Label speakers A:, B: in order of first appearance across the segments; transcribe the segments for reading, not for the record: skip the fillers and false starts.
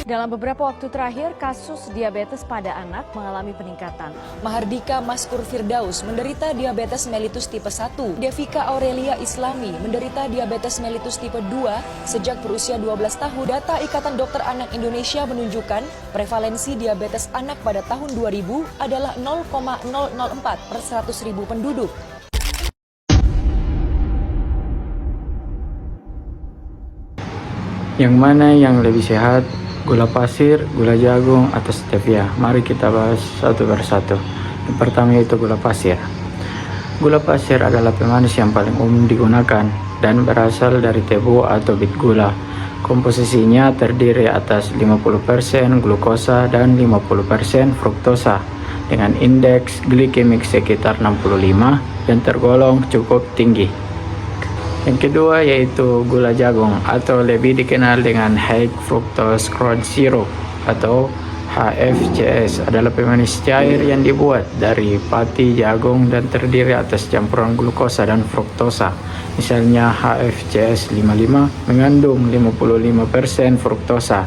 A: Dalam beberapa waktu terakhir, kasus diabetes pada anak mengalami peningkatan.
B: Mahardika Maskur Firdaus menderita diabetes mellitus tipe 1. Devika Aurelia Islami menderita diabetes mellitus tipe 2 sejak berusia 12 tahun. Data Ikatan Dokter Anak Indonesia menunjukkan prevalensi diabetes anak pada tahun 2000 adalah 0,004 per 100.000 penduduk.
C: Yang mana yang lebih sehat? Gula pasir, gula jagung, atau stevia? Mari kita bahas satu persatu. Yang pertama yaitu gula pasir. Gula pasir adalah pemanis yang paling umum digunakan dan berasal dari tebu atau bit gula. Komposisinya terdiri atas 50% glukosa dan 50% fruktosa dengan indeks glikemik sekitar 65 dan tergolong cukup tinggi. Yang kedua yaitu gula jagung atau lebih dikenal dengan High Fructose Corn Syrup atau HFCS, adalah pemanis cair yang dibuat dari pati jagung dan terdiri atas campuran glukosa dan fruktosa. Misalnya HFCS 55 mengandung 55% fruktosa.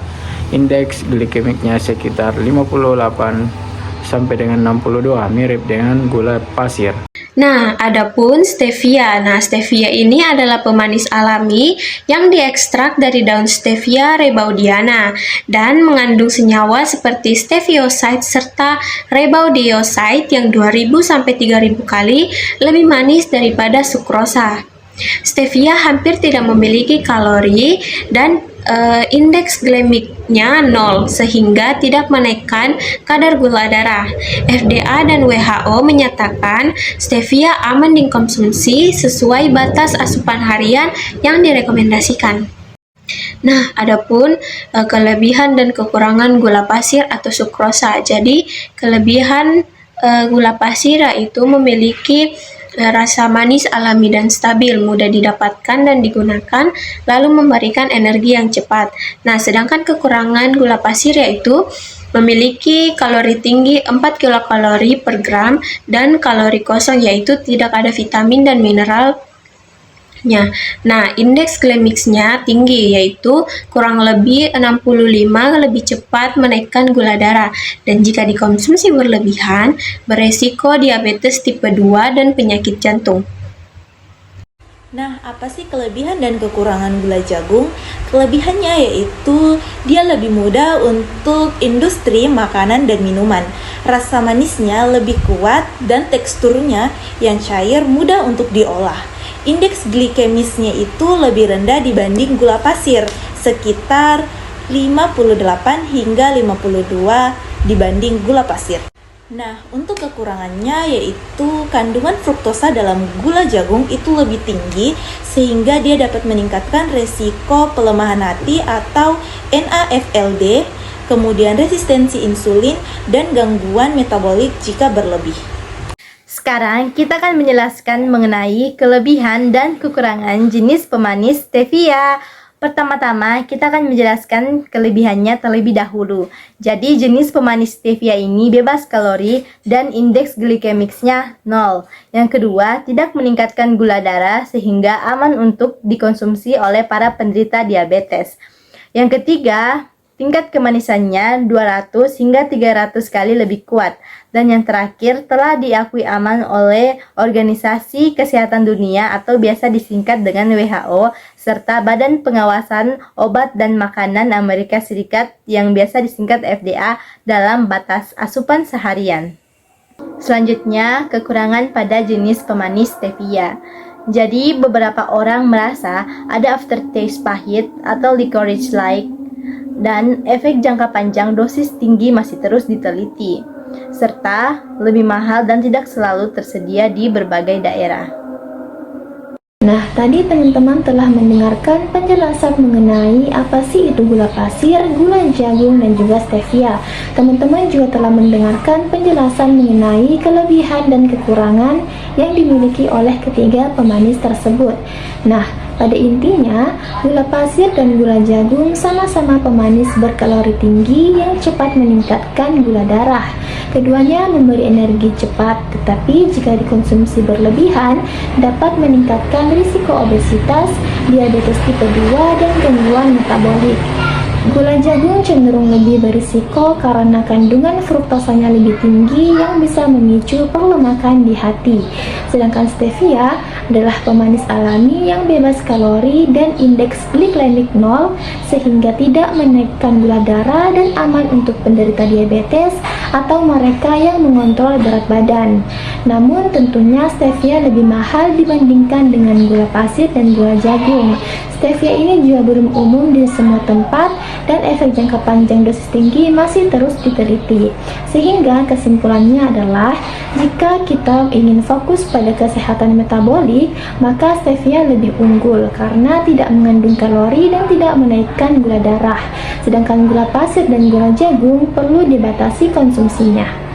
C: Indeks glikemiknya sekitar 58 sampai dengan 62, mirip dengan gula pasir.
D: Nah, adapun stevia. Stevia ini adalah pemanis alami yang diekstrak dari daun Stevia rebaudiana dan mengandung senyawa seperti steviosid serta rebaudioside yang 2000 sampai 3000 kali lebih manis daripada sukrosa. Stevia hampir tidak memiliki kalori dan indeks glikemiknya 0 sehingga tidak menaikkan kadar gula darah. FDA dan WHO menyatakan stevia aman dikonsumsi sesuai batas asupan harian yang direkomendasikan. Nah, adapun kelebihan dan kekurangan gula pasir atau sukrosa. Jadi, kelebihan gula pasir yaitu memiliki rasa manis alami dan stabil, mudah didapatkan dan digunakan, lalu memberikan energi yang cepat. Nah, sedangkan kekurangan gula pasir yaitu memiliki kalori tinggi 4 kilokalori per gram dan kalori kosong, yaitu tidak ada vitamin dan mineralnya. Nah, indeks glikemiknya tinggi, yaitu kurang lebih 65, lebih cepat menaikkan gula darah, dan jika dikonsumsi berlebihan, beresiko diabetes tipe 2 dan penyakit jantung.
E: Nah, apa sih kelebihan dan kekurangan gula jagung? Kelebihannya yaitu dia lebih mudah untuk industri makanan dan minuman. Rasa manisnya lebih kuat dan teksturnya yang cair mudah untuk diolah. Indeks glikemisnya itu lebih rendah dibanding gula pasir, sekitar 58 hingga 52 dibanding gula pasir. Nah, untuk kekurangannya yaitu kandungan fruktosa dalam gula jagung itu lebih tinggi sehingga dia dapat meningkatkan resiko pelemahan hati atau NAFLD, kemudian resistensi insulin dan gangguan metabolik jika berlebih.
F: Sekarang kita akan menjelaskan mengenai kelebihan dan kekurangan jenis pemanis stevia. Pertama-tama kita akan menjelaskan kelebihannya terlebih dahulu. Jadi jenis pemanis stevia ini bebas kalori dan indeks glikemiknya 0. Yang kedua, tidak meningkatkan gula darah sehingga aman untuk dikonsumsi oleh para penderita diabetes. Yang ketiga, tingkat kemanisannya 200 hingga 300 kali lebih kuat. Dan yang terakhir, telah diakui aman oleh Organisasi Kesehatan Dunia atau biasa disingkat dengan WHO, serta Badan Pengawasan Obat dan Makanan Amerika Serikat yang biasa disingkat FDA dalam batas asupan seharian. Selanjutnya, kekurangan pada jenis pemanis stevia. Jadi, beberapa orang merasa ada aftertaste pahit atau licorice-like, dan efek jangka panjang dosis tinggi masih terus diteliti, serta lebih mahal dan tidak selalu tersedia di berbagai daerah.
G: Nah, tadi teman-teman telah mendengarkan penjelasan mengenai apa sih itu gula pasir, gula jagung, dan juga stevia. Teman-teman juga telah mendengarkan penjelasan mengenai kelebihan dan kekurangan yang dimiliki oleh ketiga pemanis tersebut. Nah, pada intinya, gula pasir dan gula jagung sama-sama pemanis berkalori tinggi yang cepat meningkatkan gula darah. Keduanya memberi energi cepat, tetapi jika dikonsumsi berlebihan dapat meningkatkan risiko obesitas, diabetes tipe 2, dan gangguan metabolik. Gula jagung cenderung lebih berisiko karena kandungan fruktosanya lebih tinggi yang bisa memicu perlemakan di hati. Sedangkan stevia adalah pemanis alami yang bebas kalori dan indeks glikemik 0 sehingga tidak menaikkan gula darah dan aman untuk penderita diabetes atau mereka yang mengontrol berat badan. Namun tentunya stevia lebih mahal dibandingkan dengan gula pasir dan gula jagung. Stevia ini juga belum umum di semua tempat dan efek jangka panjang dosis tinggi masih terus diteliti. Sehingga kesimpulannya adalah jika kita ingin fokus pada kesehatan metabolik, maka stevia lebih unggul karena tidak mengandung kalori dan tidak menaikkan gula darah. Sedangkan gula pasir dan gula jagung perlu dibatasi konsumsinya.